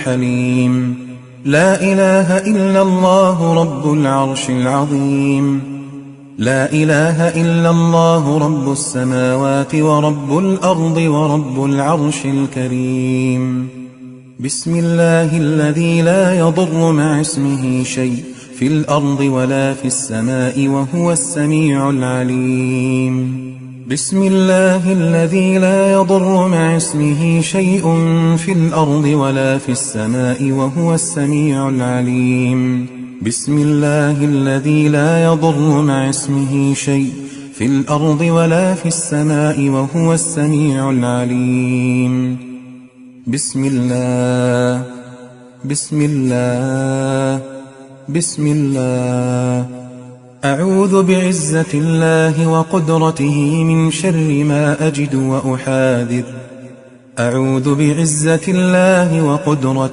حليم. لا إله إلا الله رب العرش العظيم. لا إله إلا الله رب السماوات ورب الأرض ورب العرش الكريم. بسم الله الذي لا يضر مع اسمه شيء في الأرض ولا في السماء وهو السميع العليم. بسم الله الذي لا يضر مع اسمه شيء في الأرض ولا في السماء وهو السميع العليم. بسم الله الذي لا يضر مع اسمه شيء في الأرض ولا في السماء وهو السميع العليم. بسم الله بسم الله بسم الله. أعوذ بعزة الله وقدرته من شر ما أجد وأحاذر. أعوذ بعزة الله وقدرته